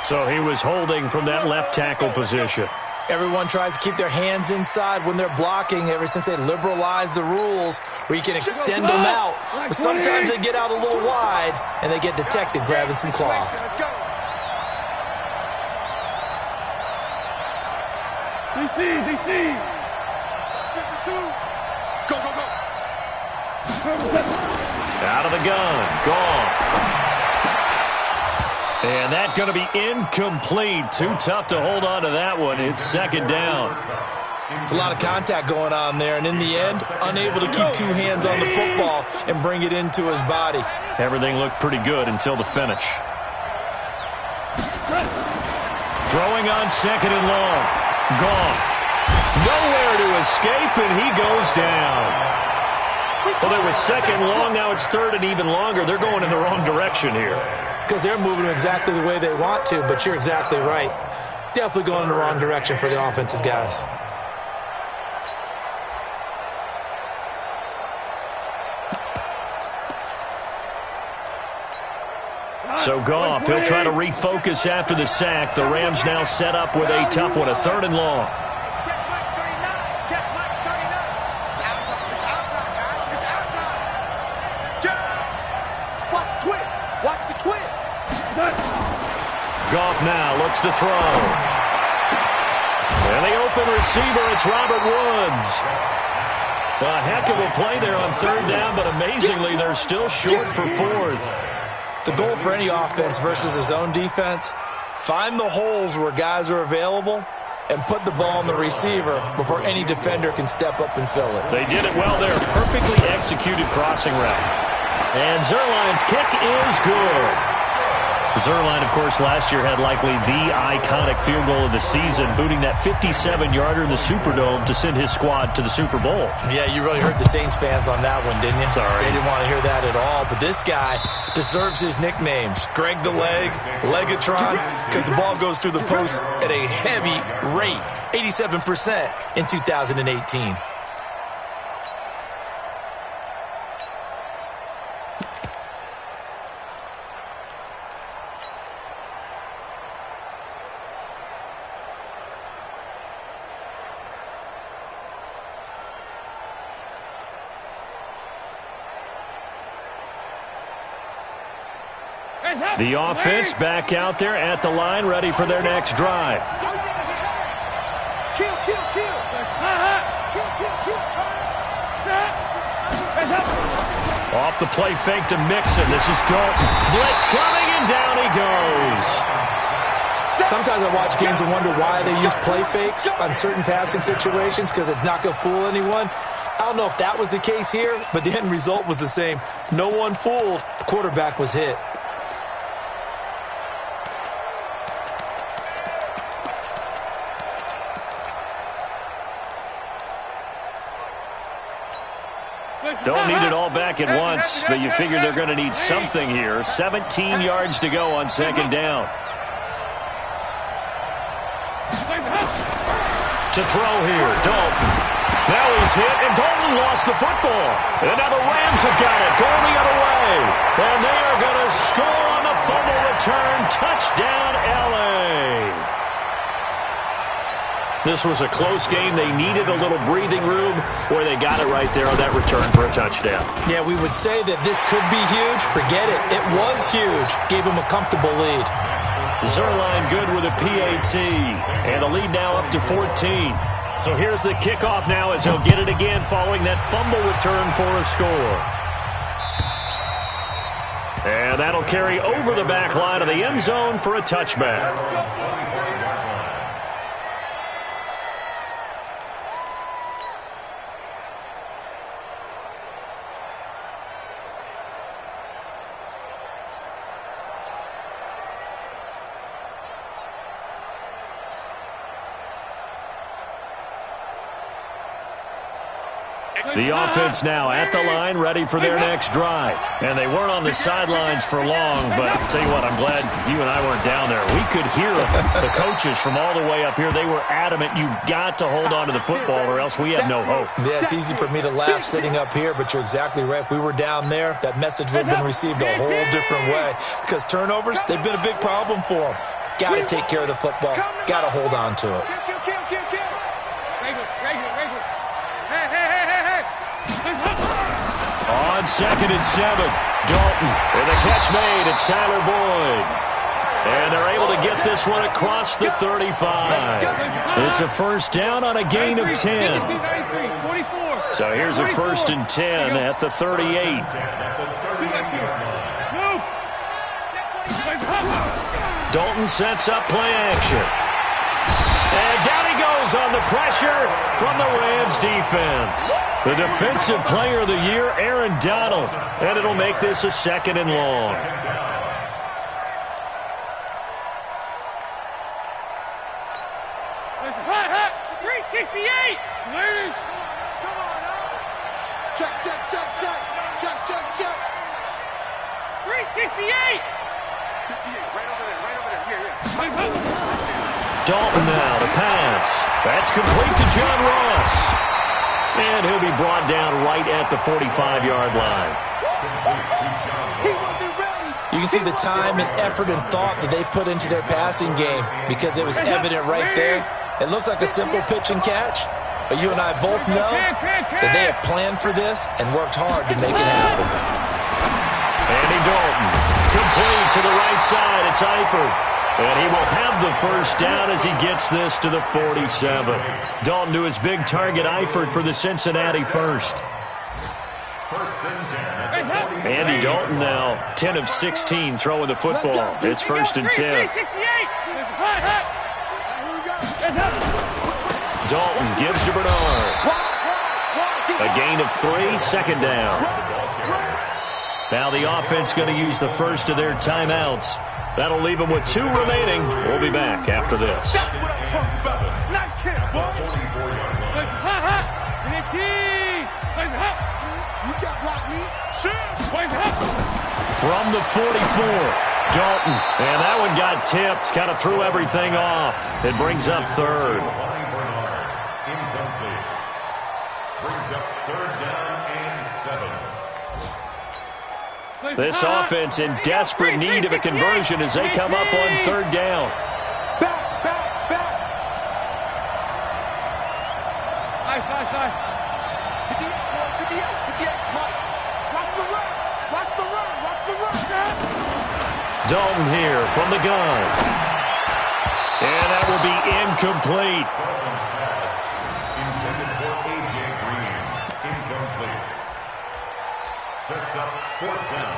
S1: So he was holding from that left tackle position.
S2: Everyone tries to keep their hands inside when they're blocking ever since they liberalized the rules where you can extend them out. But sometimes they get out a little wide and they get detected grabbing some cloth.
S3: Let's go.
S4: DC.
S3: 52. Go.
S1: Out of the gun. Gone. And that's going to be incomplete. Too tough to hold on to that one. It's second down.
S2: It's a lot of contact going on there, and in the end, unable to keep two hands on the football and bring it into his body.
S1: Everything looked pretty good until the finish. Throwing on second and long. Goff. Nowhere to escape, and he goes down. Well, it was second long. Now it's third and even longer. They're going in the wrong direction here.
S2: Because they're moving exactly the way they want to, but you're exactly right. Definitely going in the wrong direction for the offensive guys.
S1: So Goff, he'll try to refocus after the sack. The Rams now set up with a tough one, a third and long.
S3: Check Mike 39. Check Mike 39. It's outside. It's outside, guys. It's outside. Check. Watch the twist. Watch the twist.
S1: Goff now looks to throw. And the open receiver, it's Robert Woods. A heck of a play there on third down, but amazingly, they're still short for fourth.
S2: The goal for any offense versus his own defense, find the holes where guys are available and put the ball on the receiver before any defender can step up and fill it.
S1: They did it well there. Perfectly executed crossing route. And Zuerlein's kick is good. Zuerlein, of course, last year had likely the iconic field goal of the season, booting that 57-yarder in the Superdome to send his squad to the Super Bowl.
S2: Yeah, you really hurt the Saints fans on that one, didn't you?
S1: Sorry.
S2: They didn't want to hear that at all. But this guy deserves his nicknames. Greg the Leg, Legatron, because the ball goes through the post at a heavy rate, 87% in 2018.
S1: The offense back out there at the line, ready for their next drive.
S3: Kill, kill, kill. Kill, kill, kill.
S1: Off the play fake to Mixon. This is Dalton. Blitz coming, and down he goes.
S2: Sometimes I watch games and wonder why they use play fakes on certain passing situations, because it's not going to fool anyone. I don't know if that was the case here, but the end result was the same. No one fooled. The quarterback was hit.
S1: Don't need it all back at once, but you figure they're going to need something here. 17 yards to go on second down. To throw here, Dalton. Now he's hit, and Dalton lost the football. And now the Rams have got it, going the other way. And they are going to score on the fumble return. Touchdown, L.A. This was a close game. They needed a little breathing room, where they got it right there on that return for a touchdown.
S2: Yeah, we would say that this could be huge. Forget it. It was huge. Gave him a comfortable lead.
S1: Zuerlein good with a PAT. And the lead now up to 14. So here's the kickoff now as he'll get it again following that fumble return for a score. And that'll carry over the back line of the end zone for a touchback. The offense now at the line, ready for their next drive. And they weren't on the sidelines for long, but I'll tell you what, I'm glad you and I weren't down there. We could hear the coaches from all the way up here. They were adamant, you've got to hold on to the football or else we have no hope.
S2: Yeah, it's easy for me to laugh sitting up here, but you're exactly right. If we were down there, that message would have been received a whole different way. Because turnovers, they've been a big problem for them. Got to take care of the football. Got to hold on to it.
S1: On 2nd and 7, Dalton. And the catch made. It's Tyler Boyd. And they're able to get this one across the 35. It's a first down on a gain of 10. So here's a 1st and 10 at the 38. Dalton sets up play action. And down he goes on the pressure from the Rams defense. The defensive player of the year, Aaron Donald. And it'll make this a 2nd and long.
S4: Hot. 368. Ladies.
S3: Come on now. Check.
S4: 368.
S3: 58, right over there. Yeah.
S1: Dalton now to pass. That's complete to John Ross. And he'll be brought down right at the 45-yard line.
S3: He wasn't ready.
S2: You can see the time and effort and thought that they put into their passing game because it was evident right there. It looks like a simple pitch and catch, but you and I both know that they have planned for this and worked hard to make it happen.
S1: Andy Dalton, complete to the right side. It's Eifert. And he will have the first down as he gets this to the 47. Dalton to his big target, Eifert, for the Cincinnati first.
S5: First and 10 at the 47.
S1: Andy Dalton now 10 of 16 throwing the football. It's 1st and 10. Dalton gives to Bernard. A gain of 3, 2nd down. Now the offense going to use the first of their timeouts. That'll leave them with 2 remaining. We'll be back after this.
S3: Nice hit, boy. You got blocked me.
S1: From the 44, Dalton. And that one got tipped. Kind of threw everything off. It brings up 3rd.
S5: Incomplete. Brings up 3rd down and 7.
S1: This offense in desperate need of a conversion as they come up on 3rd down.
S3: Back.
S4: Nice.
S3: 58, Mike. Watch the run.
S1: Dalton here from the gun. And that will be incomplete.
S5: Dalton's pass intended for A.J. Green. Incomplete. Sets up 4th down.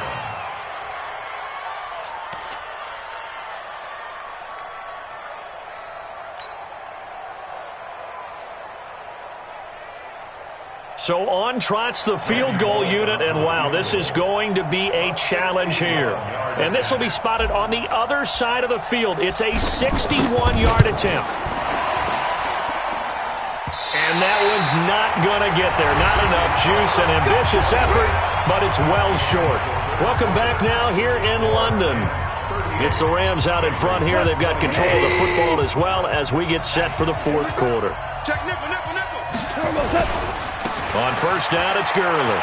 S1: So on trots the field goal unit, and wow, this is going to be a challenge here. And this will be spotted on the other side of the field. It's a 61-yard attempt. And that one's not going to get there. Not enough juice, an ambitious effort, but it's well short. Welcome back now here in London. It's the Rams out in front here. They've got control of the football as well as we get set for the 4th quarter.
S3: Check nickel.
S1: On 1st down, it's Gurley.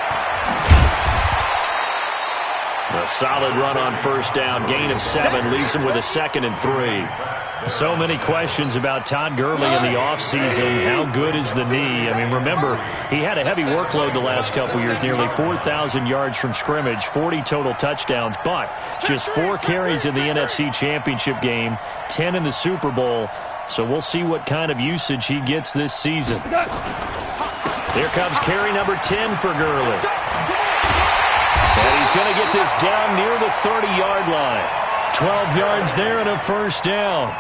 S1: A solid run on 1st down. Gain of 7 leaves him with a 2nd and 3. So many questions about Todd Gurley in the offseason. How good is the knee? I mean, remember, he had a heavy workload the last couple years, nearly 4,000 yards from scrimmage, 40 total touchdowns, but just 4 carries in the NFC Championship game, 10 in the Super Bowl. So we'll see what kind of usage he gets this season. Here comes carry number 10 for Gurley. And he's going to get this down near the 30-yard line. 12 yards there and a 1st down.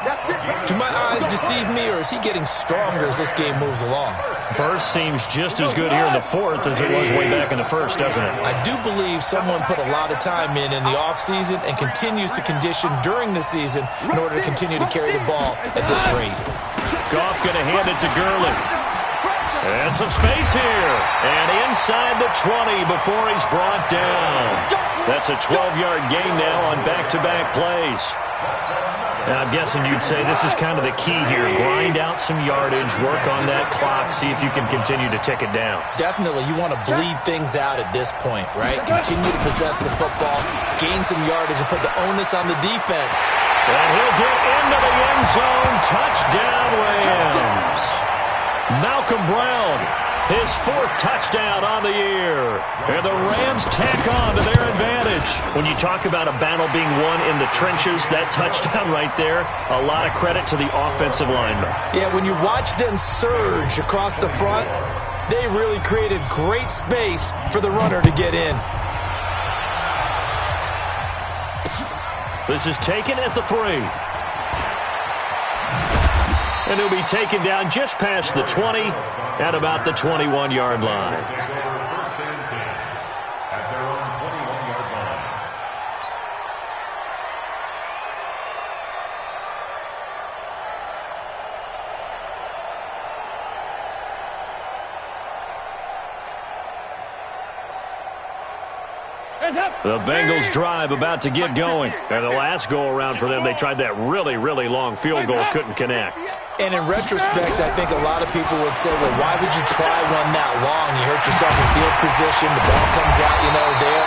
S2: Do my eyes deceive me, or is he getting stronger as this game moves along?
S1: Burst seems just as good here in the 4th as it was way back in the 1st, doesn't it?
S2: I do believe someone put a lot of time in the offseason and continues to condition during the season in order to continue to carry the ball at this rate.
S1: Goff going to hand it to Gurley. And some space here. And inside the 20 before he's brought down. That's a 12-yard gain now on back-to-back plays. Now, I'm guessing you'd say this is kind of the key here. Grind out some yardage, work on that clock, see if you can continue to tick it down.
S2: Definitely, you want to bleed things out at this point, right? Continue to possess the football, gain some yardage, and put the onus on the defense.
S1: And he'll get into the end zone. Touchdown, Rams. Malcolm Brown, his 4th touchdown on the year. And the Rams tack on to their advantage. When you talk about a battle being won in the trenches, that touchdown right there, a lot of credit to the offensive linemen.
S2: Yeah, when you watch them surge across the front, they really created great space for the runner to get in.
S1: This is taken at the 3. And he'll be taken down just past the 20 at about the 21-yard line. The Bengals drive about to get going. And the last go-around for them, they tried that really, really long field goal, couldn't connect.
S2: And in retrospect, I think a lot of people would say, well, why would you try one that long? You hurt yourself in field position. The ball comes out, there.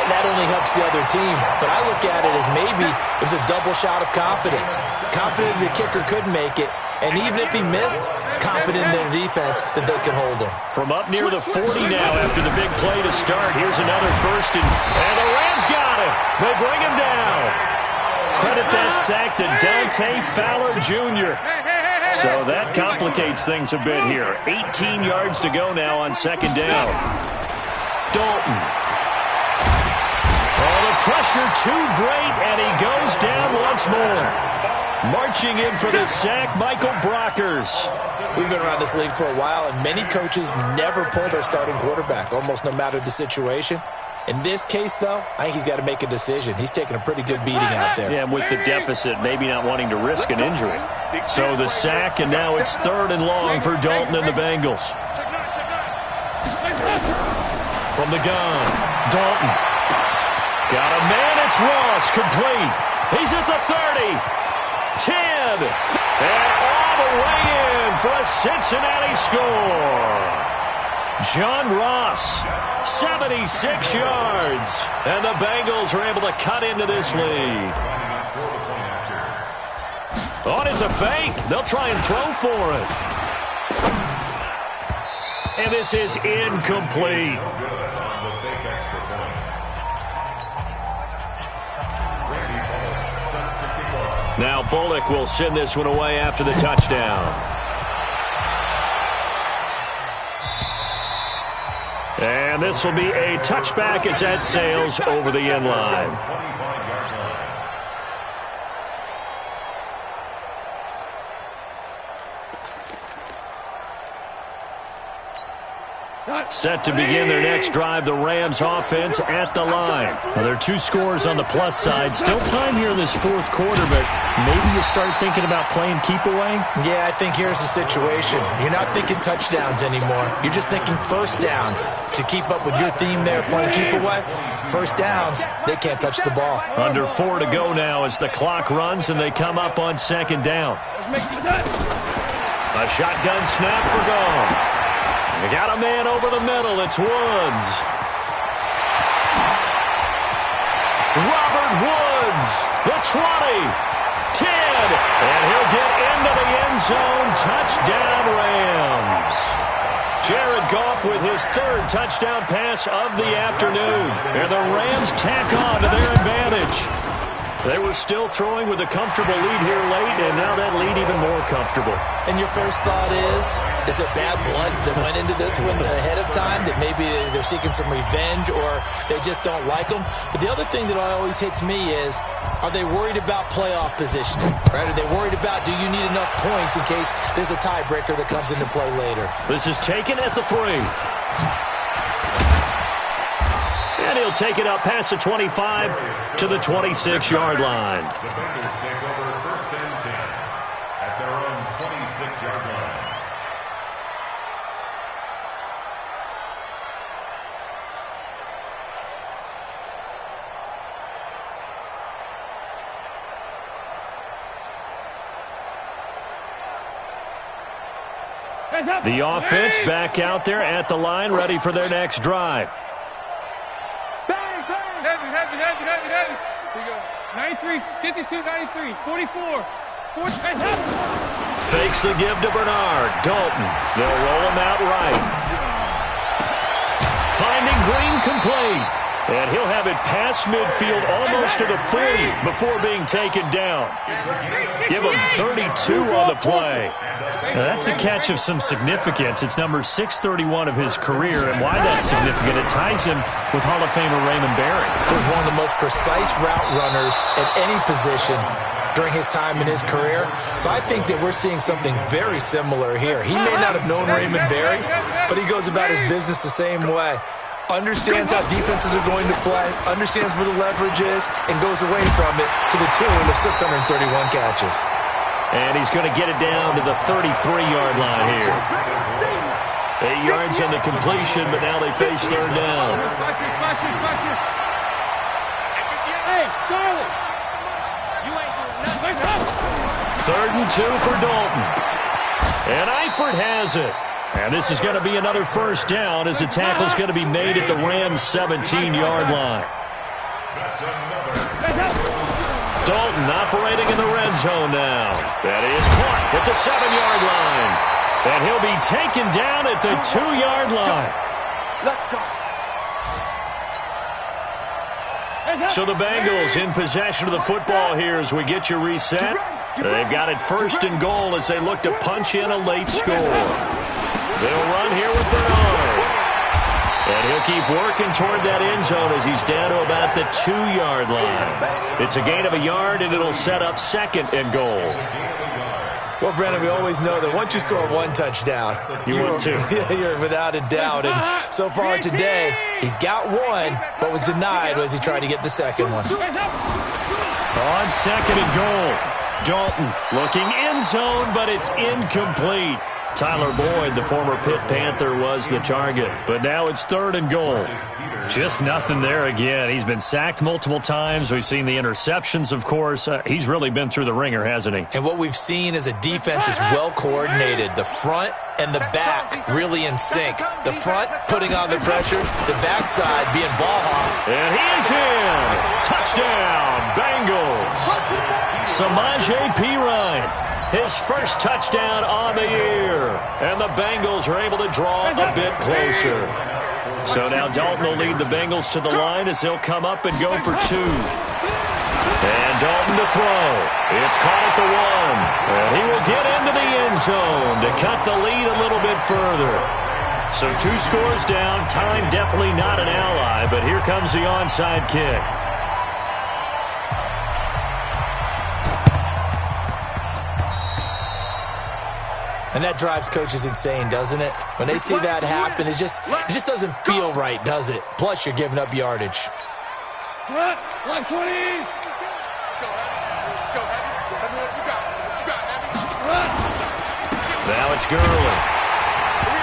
S2: That only helps the other team. But I look at it as maybe it was a double shot of confidence. Confident the kicker could make it. And even if he missed, confident in their defense that they could hold him.
S1: From up near the 40 now after the big play to start. Here's another first, and the Rams got him. They bring him down. Credit that sack to Dante Fowler Jr. So that complicates things a bit here. 18 yards to go now on second down. Dalton. Oh, the pressure too great, and he goes down once more. Marching in for the sack, Michael Brockers.
S2: We've been around this league for a while, and many coaches never pull their starting quarterback, almost no matter the situation. In this case, though, I think he's got to make a decision. He's taking a pretty good beating out there.
S1: Yeah, and with the deficit, maybe not wanting to risk an injury. So the sack, and now it's 3rd and long for Dalton and the Bengals. From the gun, Dalton. Got a man, it's Ross, complete. He's at the 30. 10, and all the way in for a Cincinnati score. John Ross, 76 yards, and the Bengals are able to cut into this lead. Oh, it's a fake. They'll try and throw for it. And this is incomplete. Now Bullock will send this one away after the touchdown. And this will be a touchback as that sails over the end line. Set to begin their next drive, the Rams offense at the line. Well, there are 2 scores on the plus side. Still time here in this 4th quarter, but maybe you start thinking about playing keep away?
S2: Yeah, I think here's the situation. You're not thinking touchdowns anymore. You're just thinking first downs. To keep up with your theme there, playing keep away, first downs, they can't touch the ball.
S1: Under 4 to go now as the clock runs and they come up on second down. A shotgun snap for Goff. They got a man over the middle. It's Woods. Robert Woods, the 20, 10, and he'll get into the end zone. Touchdown, Rams. Jared Goff with his 3rd touchdown pass of the afternoon. And the Rams tack on to their advantage. They were still throwing with a comfortable lead here late, and now that lead even more comfortable.
S2: And your first thought is it bad blood that went into this one ahead of time, that maybe they're seeking some revenge or they just don't like them? But the other thing that always hits me is, are they worried about playoff positioning? Right? Are they worried about, do you need enough points in case there's a tiebreaker that comes into play later?
S1: This is taken at the 3. And he'll take it up past the 25 to the 26-yard line.
S5: The Bengals take over 1st and 10 at their own 26-yard line.
S1: The offense back out there at the line, ready for their next drive.
S4: Heavy. Here we go. 93, 52, 93, 44.
S1: Fakes the give to Bernard. Dalton. They'll roll him out right. Finding Green complete. And he'll have it past midfield almost to the 40 before being taken down. Give him 32 on the play. Now, that's a catch of some significance. It's number 631 of his career, and why that's significant, it ties him with Hall of Famer Raymond Barry.
S2: He was one of the most precise route runners at any position during his time in his career. So I think that we're seeing something very similar here. He may not have known Raymond Barry, but he goes about his business the same way. Understands how defenses are going to play, understands where the leverage is, and goes away from it to the tune of 631 catches.
S1: And he's going to get it down to the 33-yard line here. 8 yards on the completion, but now they face third down.
S4: Hey, Charlie! You ain't doing nothing.
S1: 3rd and 2 for Dalton. And Eifert has it. And this is going to be another first down as the tackle's going to be made at the Rams' 17-yard line. Dalton operating in the red zone now. That is caught at the 7-yard line. And he'll be taken down at the 2-yard line. So the Bengals in possession of the football here as we get you reset. They've got it 1st and goal as they look to punch in a late score. They'll run here with Bernard. And he'll keep working toward that end zone as he's down to about the 2-yard line. It's a gain of a yard, and it'll set up 2nd and goal.
S2: Well, Brandon, we always know that once you score one touchdown,
S1: you're
S2: without a doubt. And so far today, he's got one, but was denied as he tried to get the second one.
S1: On 2nd and goal, Dalton looking end zone, but it's incomplete. Tyler Boyd, the former Pitt Panther, was the target. But now it's 3rd and goal. Just nothing there again. He's been sacked multiple times. We've seen the interceptions, of course. He's really been through the ringer, hasn't he?
S2: And what we've seen is a defense is well coordinated. The front and the back really in sync. The front putting on the pressure, the backside being ball hawk.
S1: And he is in. Touchdown, Bengals. Samaje Perine. His first touchdown on the year. And the Bengals are able to draw a bit closer. So now Dalton will lead the Bengals to the line as they'll come up and go for 2. And Dalton to throw. It's caught at the 1. And he will get into the end zone to cut the lead a little bit further. So 2 scores down. Time definitely not an ally, but here comes the onside kick.
S2: And that drives coaches insane, doesn't it? When they see that happen, it just doesn't feel right, does it? Plus, you're giving up yardage.
S4: 120!
S3: Let's go, Heavy. Let's go, Heavy. Heavy, what you got? What you got, Heavy?
S1: Now it's Gurley.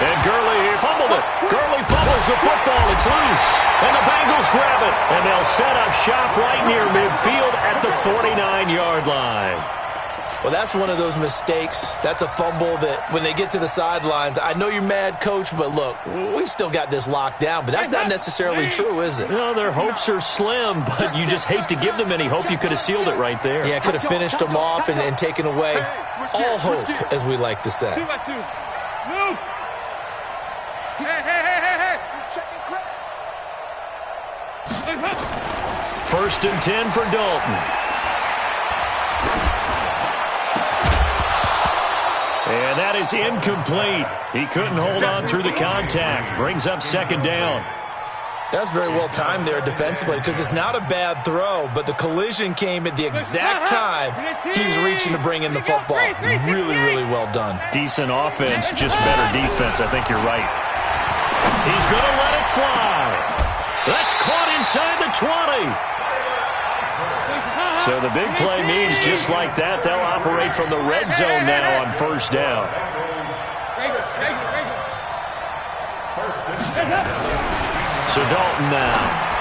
S1: And Gurley, he fumbled it. Gurley fumbles the football. It's loose. And the Bengals grab it. And they'll set up shop right near midfield at the 49-yard line.
S2: Well, that's one of those mistakes. That's a fumble that when they get to the sidelines, I know you're mad, Coach, but look, we've still got this locked down. But that's not necessarily true, is it?
S1: No, their hopes are slim, but you just hate to give them any hope. You could have sealed it right there.
S2: Yeah, could have finished them off and taken away all hope, as we like to say.
S4: 2 by 2. Move! Hey!
S1: First and 10 for Dalton. And that is incomplete. He couldn't hold on through the contact. Brings up 2nd down.
S2: That's very well timed there defensively because it's not a bad throw, but the collision came at the exact time he was reaching to bring in the football. Really, really well done.
S1: Decent offense, just better defense. I think you're right. He's going to let it fly. That's caught inside the 20. So the big play means just like that, they'll operate from the red zone now on 1st down. So Dalton now.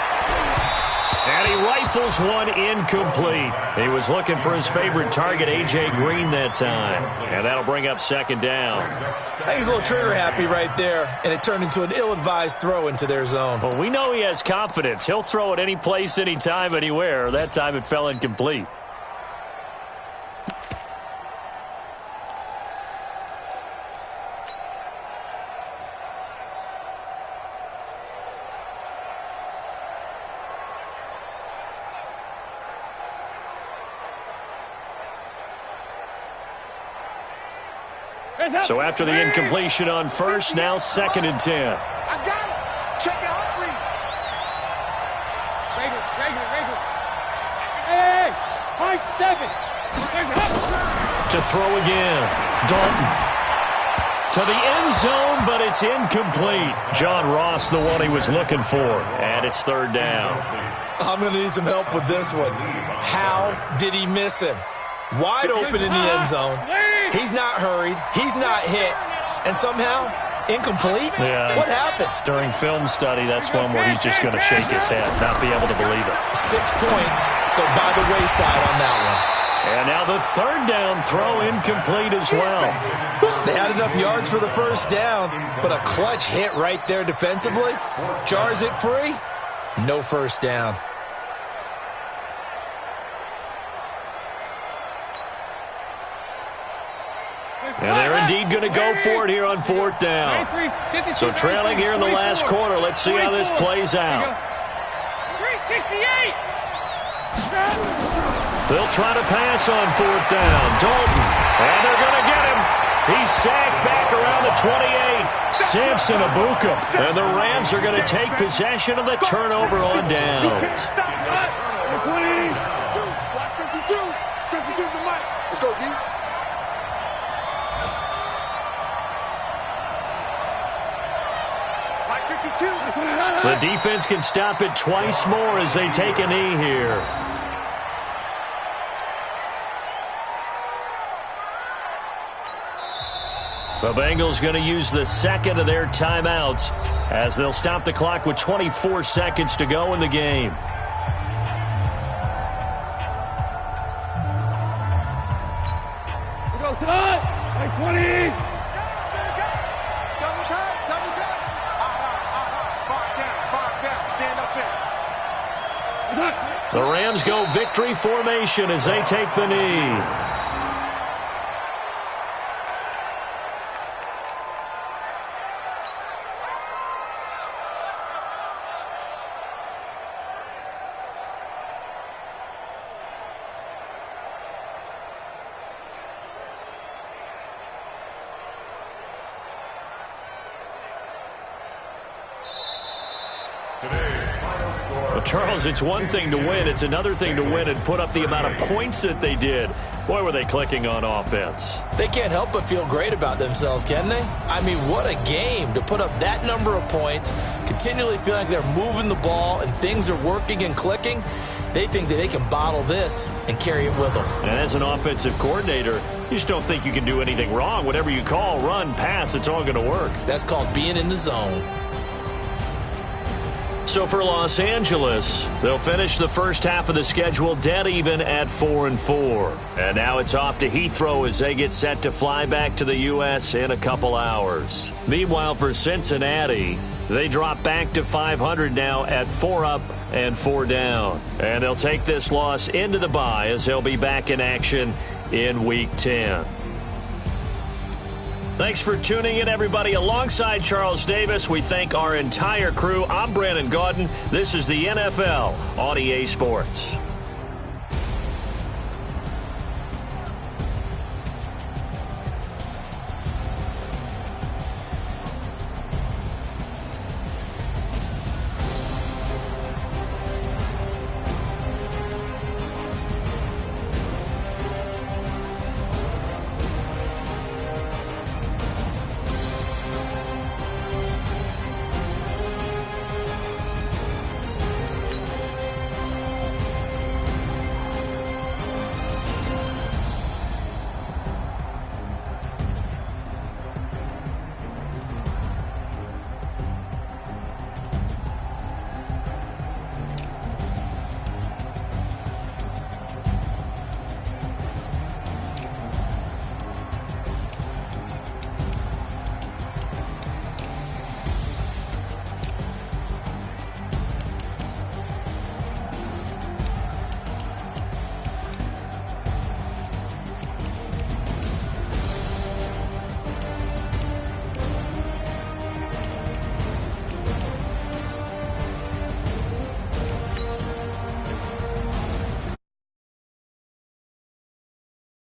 S1: And he rifles one incomplete. He was looking for his favorite target, A.J. Green, that time. And that'll bring up 2nd down.
S2: I think he's a little trigger happy right there, and it turned into an ill-advised throw into their zone.
S1: Well, we know he has confidence. He'll throw it any place, anytime, anywhere. That time it fell incomplete. So after the incompletion on first, now 2nd and 10.
S3: I got it. Check the heart rate.
S4: Regular. Hey, high 7.
S1: To throw again. Dalton. To the end zone, but it's incomplete. John Ross, the one he was looking for. And it's 3rd down.
S2: I'm going to need some help with this one. How did he miss him? Wide open in the end zone. He's not hurried. He's not hit. And somehow, incomplete?
S1: Yeah.
S2: What happened?
S1: During film study, that's one where he's just going to shake his head, not be able to believe it.
S2: 6 points go by the wayside on that one.
S1: And now the 3rd down throw incomplete as well.
S2: They had enough yards for the 1st down, but a clutch hit right there defensively jars it free. No 1st down.
S1: And they're indeed going to go for it here on 4th down. So trailing here in the last quarter. Let's see how this plays out.
S4: 368.
S1: They'll try to pass on 4th down. Dalton. And they're going to get him. He's sacked back around the 28. Samson Abuka. And the Rams are going to take possession of the turnover on downs.
S3: Watch 52. 52's the mic. Let's go, D.
S1: The defense can stop it twice more as they take a knee here. The Bengals going to use the 2nd of their timeouts as they'll stop the clock with 24 seconds to go in the game.
S4: Go, Todd. 20.
S3: Double time. Five down. Stand up there.
S1: The Rams go victory formation as they take the knee. Charles, it's one thing to win. It's another thing to win and put up the amount of points that they did. Boy, were they clicking on offense.
S2: They can't help but feel great about themselves, can they? I mean, what a game to put up that number of points, continually feel like they're moving the ball and things are working and clicking. They think that they can bottle this and carry it with them.
S1: And as an offensive coordinator, you just don't think you can do anything wrong. Whatever you call, run, pass, it's all going to work.
S2: That's called being in the zone.
S1: So for Los Angeles, they'll finish the first half of the schedule dead even at 4-4. And now it's off to Heathrow as they get set to fly back to the U.S. in a couple hours. Meanwhile, for Cincinnati, they drop back to 500 now at 4 up and 4 down. And they'll take this loss into the bye as they'll be back in action in Week 10. Thanks for tuning in, everybody. Alongside Charles Davis, we thank our entire crew. I'm Brandon Gaudin. This is the NFL on EA Sports.